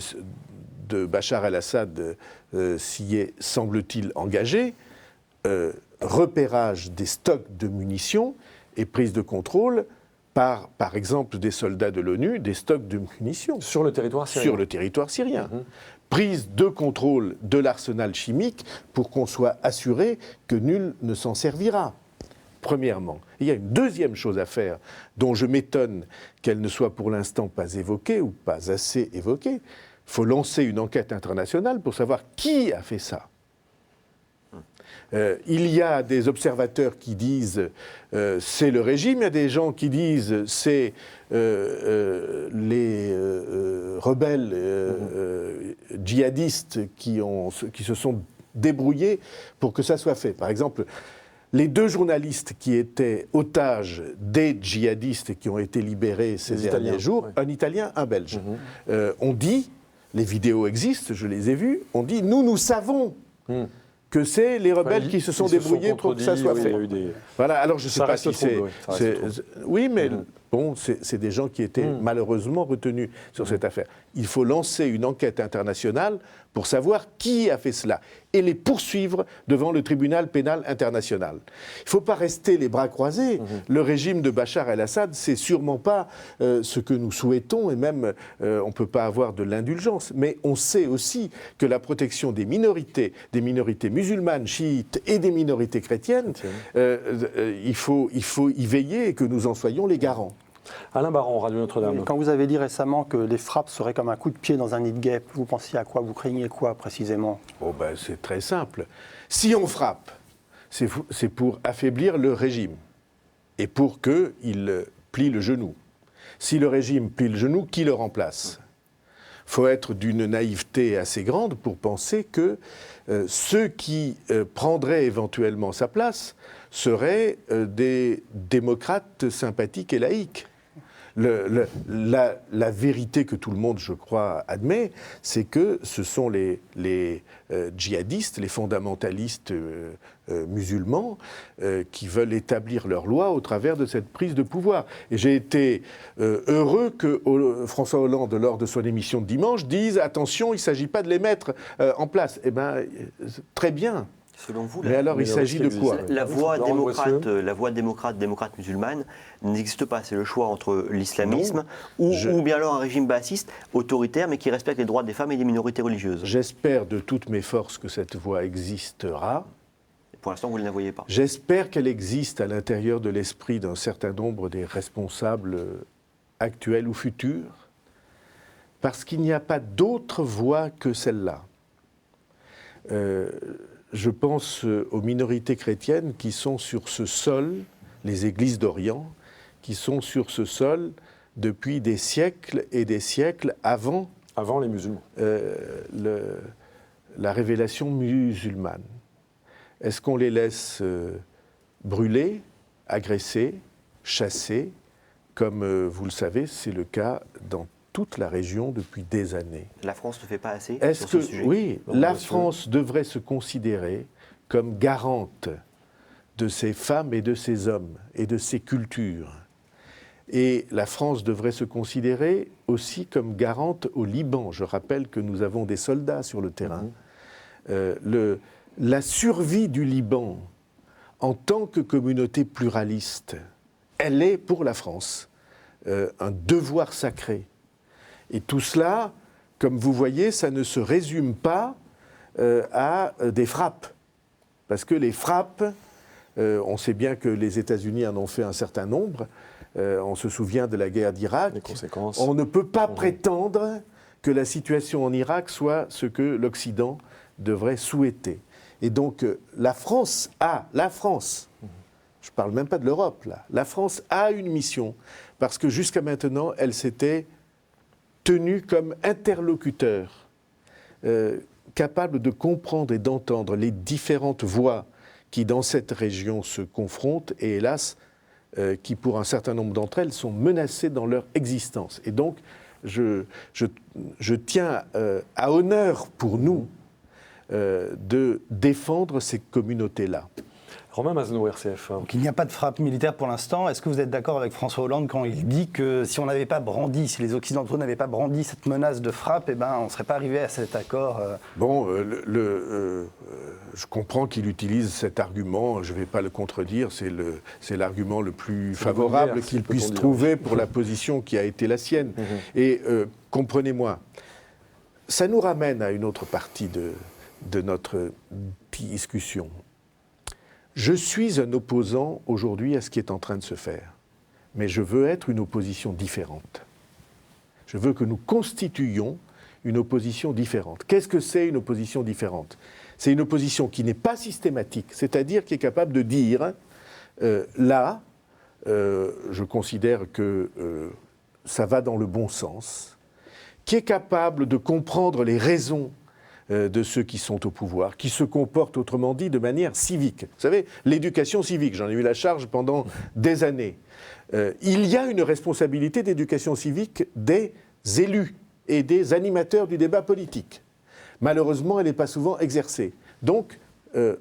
de Bachar el-Assad s'y est, semble-t-il, engagé. Repérage des stocks de munitions et prise de contrôle par exemple, des soldats de l'ONU, des stocks de munitions. Sur le territoire syrien. Sur le territoire syrien. Prise de contrôle de l'arsenal chimique pour qu'on soit assuré que nul ne s'en servira. Premièrement. Il y a une deuxième chose à faire, dont je m'étonne qu'elle ne soit pour l'instant pas évoquée ou pas assez évoquée. Il faut lancer une enquête internationale pour savoir qui a fait ça. Il y a des observateurs qui disent c'est le régime, il y a des gens qui disent c'est les rebelles djihadistes qui se sont débrouillés pour que ça soit fait. Par exemple, les deux journalistes qui étaient otages des djihadistes et qui ont été libérés ces derniers jours, un Italien, un Belge, ont dit, les vidéos existent, je les ai vues, ont dit nous savons que c'est les rebelles qui se sont débrouillés pour que ça soit fait. Voilà, alors je ne sais pas si c'est... Oui, mais bon, c'est des gens qui étaient malheureusement retenus sur cette affaire. Il faut lancer une enquête internationale pour savoir qui a fait cela et les poursuivre devant le tribunal pénal international. Il ne faut pas rester les bras croisés. Le régime de Bachar el-Assad, c'est sûrement pas ce que nous souhaitons, et même on ne peut pas avoir de l'indulgence. Mais on sait aussi que la protection des minorités musulmanes, chiites et des minorités chrétiennes, il faut y veiller et que nous en soyons les garants. Alain Baron, Radio Notre-Dame. Quand vous avez dit récemment que les frappes seraient comme un coup de pied dans un nid de guêpe, vous pensiez à quoi? Vous craignez quoi précisément? C'est très simple. Si on frappe, c'est pour affaiblir le régime et pour qu'il plie le genou. Si le régime plie le genou, qui le remplace? Il faut être d'une naïveté assez grande pour penser que ceux qui prendraient éventuellement sa place seraient des démocrates sympathiques et laïques. La vérité que tout le monde, je crois, admet, c'est que ce sont les djihadistes, les fondamentalistes musulmans qui veulent établir leur loi au travers de cette prise de pouvoir. Et j'ai été heureux que François Hollande, lors de son émission de dimanche, dise « Attention, il ne s'agit pas de les mettre en place ». Eh bien, très bien. Selon vous, mais alors, il s'agit de quoi? La voie démocrate musulmane n'existe pas. C'est le choix entre l'islamisme ou bien alors un régime bassiste, autoritaire, mais qui respecte les droits des femmes et des minorités religieuses. J'espère de toutes mes forces que cette voie existera. Et pour l'instant, vous ne la voyez pas. J'espère qu'elle existe à l'intérieur de l'esprit d'un certain nombre des responsables actuels ou futurs, parce qu'il n'y a pas d'autre voie que celle-là. Je pense aux minorités chrétiennes qui sont sur ce sol, les églises d'Orient, qui sont sur ce sol depuis des siècles et des siècles avant les musulmans. La révélation musulmane. Est-ce qu'on les laisse brûlés, agressés, chassés, comme vous le savez, c'est le cas dans toute la région depuis des années. La France ne fait pas assez Est-ce sur ce que, sujet? oui, la France devrait se considérer comme garante de ces femmes et de ces hommes et de ces cultures. Et la France devrait se considérer aussi comme garante au Liban. Je rappelle que nous avons des soldats sur le terrain. La survie du Liban en tant que communauté pluraliste, elle est pour la France un devoir sacré. Et tout cela, comme vous voyez, ça ne se résume pas à des frappes. Parce que les frappes, on sait bien que les États-Unis en ont fait un certain nombre. On se souvient de la guerre d'Irak. Les conséquences. On ne peut pas prétendre que la situation en Irak soit ce que l'Occident devrait souhaiter. Et donc, la France, je ne parle même pas de l'Europe, là, la France a une mission, parce que jusqu'à maintenant, elle s'était tenue comme interlocuteur, capable de comprendre et d'entendre les différentes voix qui, dans cette région, se confrontent, et hélas, qui, pour un certain nombre d'entre elles, sont menacées dans leur existence. Et donc, je tiens à honneur pour nous de défendre ces communautés-là. Romain Mazneau, RCF. Donc il n'y a pas de frappe militaire pour l'instant. Est-ce que vous êtes d'accord avec François Hollande quand il dit que si on n'avait pas brandi, si les Occidentaux n'avaient pas brandi cette menace de frappe, on ne serait pas arrivé à cet accord Bon, je comprends qu'il utilise cet argument, je ne vais pas le contredire, c'est l'argument le plus favorable qu'il puisse trouver pour la position qui a été la sienne. Et comprenez-moi, ça nous ramène à une autre partie de notre discussion. Je suis un opposant aujourd'hui à ce qui est en train de se faire, mais je veux être une opposition différente. Je veux que nous constituions une opposition différente. Qu'est-ce que c'est une opposition différente ? C'est une opposition qui n'est pas systématique, c'est-à-dire qui est capable de dire là, je considère que ça va dans le bon sens, qui est capable de comprendre les raisons de ceux qui sont au pouvoir, qui se comportent, autrement dit, de manière civique. Vous savez, l'éducation civique, j'en ai eu la charge pendant des années. Il y a une responsabilité d'éducation civique des élus et des animateurs du débat politique. Malheureusement, elle n'est pas souvent exercée. Donc,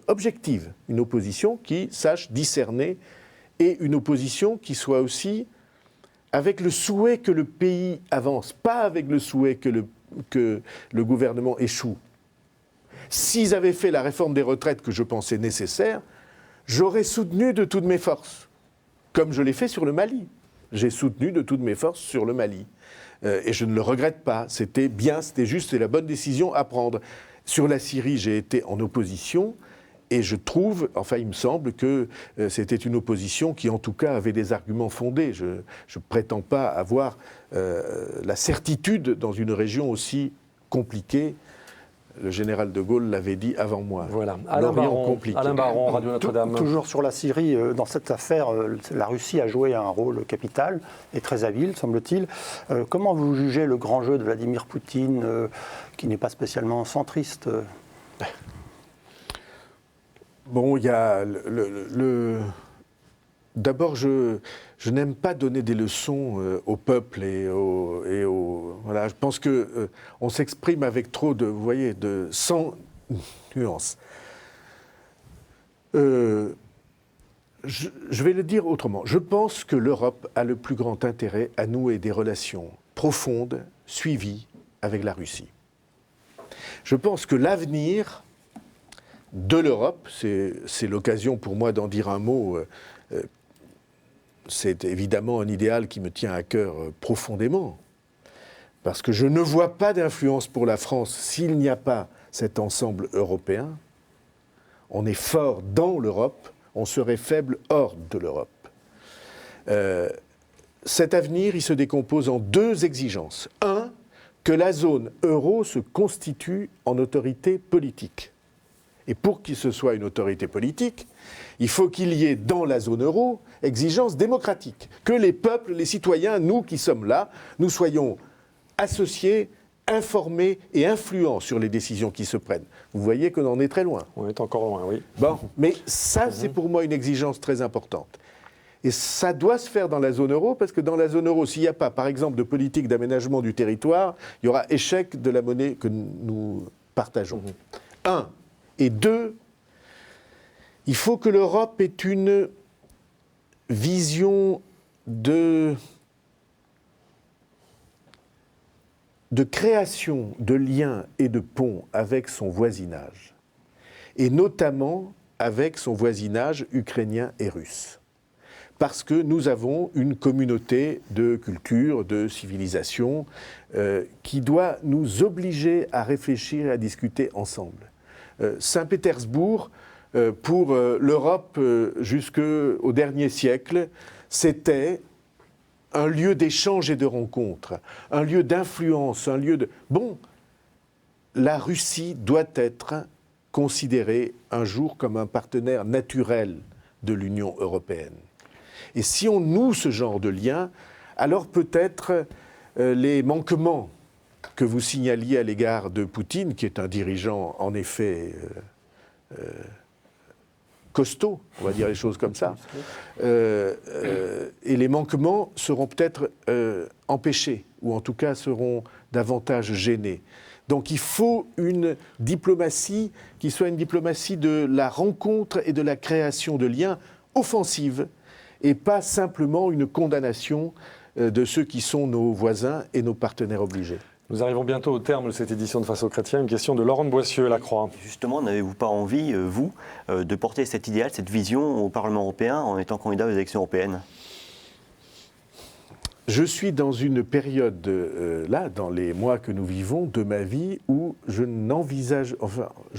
objective, une opposition qui sache discerner et une opposition qui soit aussi avec le souhait que le pays avance, pas avec le souhait que le gouvernement échoue. S'ils avaient fait la réforme des retraites que je pensais nécessaire, j'aurais soutenu de toutes mes forces, comme je l'ai fait sur le Mali. J'ai soutenu de toutes mes forces sur le Mali. Et je ne le regrette pas. C'était bien, c'était juste, c'est la bonne décision à prendre. Sur la Syrie, j'ai été en opposition. Et je trouve, enfin il me semble que c'était une opposition qui en tout cas avait des arguments fondés. Je ne prétends pas avoir la certitude dans une région aussi compliquée. Le général de Gaulle l'avait dit avant moi. Voilà. Alain Baron, Radio Notre-Dame. Toujours sur la Syrie, dans cette affaire, la Russie a joué un rôle capital et très habile, semble-t-il. Comment vous jugez le grand jeu de Vladimir Poutine, qui n'est pas spécialement centriste ? Bon, il y a D'abord, je n'aime pas donner des leçons au peuple et au voilà. Je pense que on s'exprime avec trop de, vous voyez, sans nuance. Je vais le dire autrement. Je pense que l'Europe a le plus grand intérêt à nouer des relations profondes, suivies avec la Russie. Je pense que l'avenir de l'Europe, c'est l'occasion pour moi d'en dire un mot. C'est évidemment un idéal qui me tient à cœur profondément, parce que je ne vois pas d'influence pour la France s'il n'y a pas cet ensemble européen. On est fort dans l'Europe, on serait faible hors de l'Europe. Cet avenir, il se décompose en deux exigences. Un, que la zone euro se constitue en autorité politique. Et pour qu'il se soit une autorité politique, il faut qu'il y ait dans la zone euro exigence démocratique. Que les peuples, les citoyens, nous qui sommes là, nous soyons associés informé et influent sur les décisions qui se prennent. Vous voyez qu'on en est très loin. On est encore loin, oui. Bon, mais ça, c'est pour moi une exigence très importante. Et ça doit se faire dans la zone euro, parce que dans la zone euro, s'il n'y a pas, par exemple, de politique d'aménagement du territoire, il y aura échec de la monnaie que nous partageons. Un. Et deux, il faut que l'Europe ait une vision de création de liens et de ponts avec son voisinage, et notamment avec son voisinage ukrainien et russe. Parce que nous avons une communauté de culture, de civilisation, qui doit nous obliger à réfléchir et à discuter ensemble. Saint-Pétersbourg, pour l'Europe jusqu'au dernier siècle, c'était un lieu d'échange et de rencontre, un lieu d'influence, un lieu de... Bon, la Russie doit être considérée un jour comme un partenaire naturel de l'Union européenne. Et si on noue ce genre de lien, alors peut-être les manquements que vous signaliez à l'égard de Poutine, qui est un dirigeant en effet costaud, on va dire les choses comme ça, et les manquements seront peut-être empêchés, ou en tout cas seront davantage gênés. Donc il faut une diplomatie qui soit une diplomatie de la rencontre et de la création de liens offensive, et pas simplement une condamnation de ceux qui sont nos voisins et nos partenaires obligés. Nous arrivons bientôt au terme de cette édition de Face aux chrétiens. Une question de Laurent de Boissieu, La Croix. Justement, n'avez-vous pas envie, vous, de porter cet idéal, cette vision au Parlement européen en étant candidat aux élections européennes ? Je suis dans une période, là, dans les mois que nous vivons, de ma vie, où je ne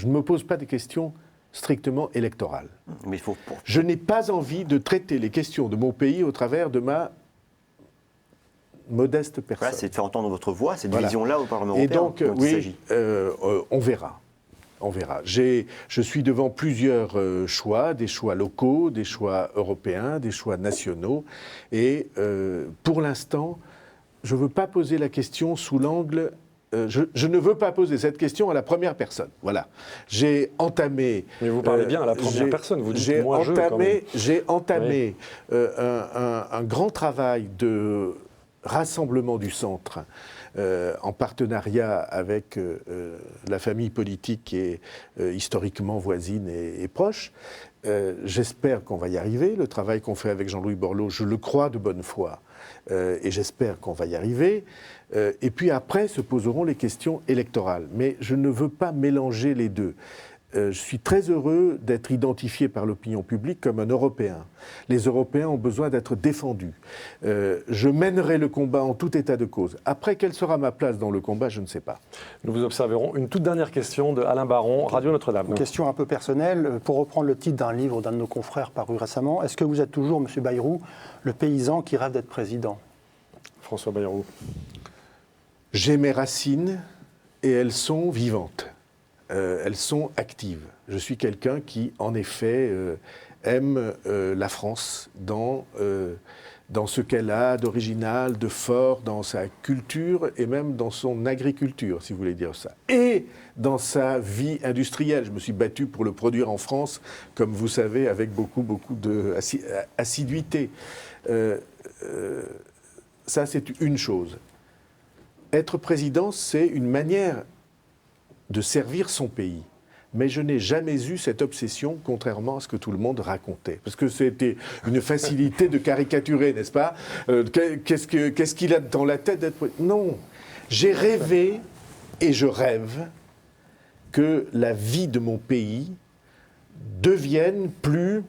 me pose pas des questions strictement électorales. Mais je n'ai pas envie de traiter les questions de mon pays au travers de ma modeste personne. Voilà, c'est de faire entendre votre voix, cette vision-là au Parlement européen. Et donc, oui, on verra. On verra. Je suis devant plusieurs choix, des choix locaux, des choix européens, des choix nationaux. Et pour l'instant, je ne veux pas poser la question sous l'angle... je ne veux pas poser cette question à la première personne. Voilà. J'ai entamé... Mais vous parlez bien à la première personne, vous dites « moi, je » quand même. J'ai entamé un grand travail de rassemblement du centre en partenariat avec la famille politique qui est historiquement voisine et proche. J'espère qu'on va y arriver. Le travail qu'on fait avec Jean-Louis Borloo, je le crois de bonne foi, et j'espère qu'on va y arriver. Et puis après se poseront les questions électorales. Mais je ne veux pas mélanger les deux. Je suis très heureux d'être identifié par l'opinion publique comme un Européen. Les Européens ont besoin d'être défendus. Je mènerai le combat en tout état de cause. Après, quelle sera ma place dans le combat, je ne sais pas. Nous vous observerons. Une toute dernière question de Alain Baron, Radio Notre-Dame. Une question un peu personnelle. Pour reprendre le titre d'un livre d'un de nos confrères paru récemment, est-ce que vous êtes toujours, M. Bayrou, le paysan qui rêve d'être président ? François Bayrou. J'ai mes racines et elles sont vivantes. Elles sont actives. Je suis quelqu'un qui, en effet, aime la France dans ce qu'elle a d'original, de fort, dans sa culture et même dans son agriculture, si vous voulez dire ça. Et dans sa vie industrielle. Je me suis battu pour le produire en France, comme vous savez, avec beaucoup d'assiduité. Ça, c'est une chose. Être président, c'est une manière de servir son pays. Mais je n'ai jamais eu cette obsession, contrairement à ce que tout le monde racontait. Parce que c'était une facilité de caricaturer, n'est-ce pas ? Qu'est-ce qu'il a dans la tête d'être... Non, j'ai rêvé, et je rêve, que la vie de mon pays devienne plus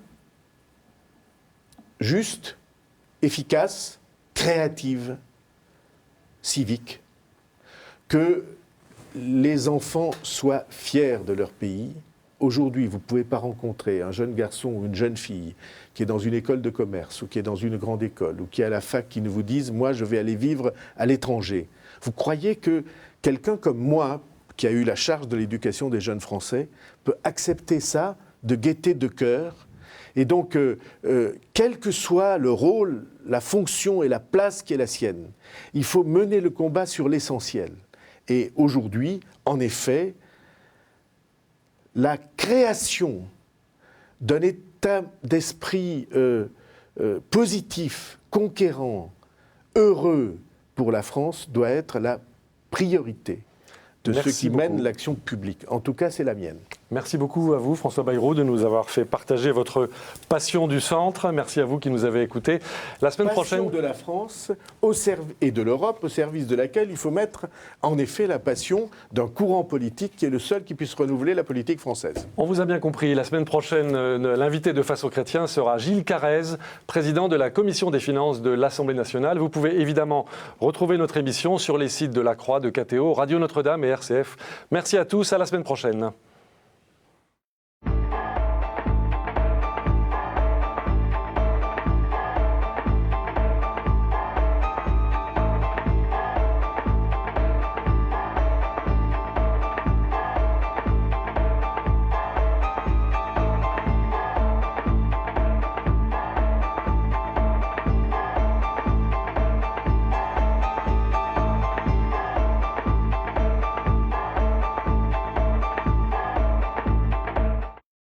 juste, efficace, créative, civique, que les enfants soient fiers de leur pays. Aujourd'hui, vous ne pouvez pas rencontrer un jeune garçon ou une jeune fille qui est dans une école de commerce ou qui est dans une grande école ou qui est à la fac qui ne vous dise « moi, je vais aller vivre à l'étranger ». Vous croyez que quelqu'un comme moi, qui a eu la charge de l'éducation des jeunes Français, peut accepter ça de gaieté de cœur ? Et donc, quel que soit le rôle, la fonction et la place qui est la sienne, il faut mener le combat sur l'essentiel. Et aujourd'hui, en effet, la création d'un état d'esprit positif, conquérant, heureux pour la France doit être la priorité de ceux qui mènent l'action publique. En tout cas, c'est la mienne. Merci beaucoup à vous, François Bayrou, de nous avoir fait partager votre passion du centre. Merci à vous qui nous avez écoutés. La semaine prochaine... Passion de la France et de l'Europe, au service de laquelle il faut mettre en effet la passion d'un courant politique qui est le seul qui puisse renouveler la politique française. On vous a bien compris. La semaine prochaine, l'invité de Face aux Chrétiens sera Gilles Carrez, président de la Commission des finances de l'Assemblée nationale. Vous pouvez évidemment retrouver notre émission sur les sites de La Croix, de KTO, Radio Notre-Dame et RCF. Merci à tous, à la semaine prochaine.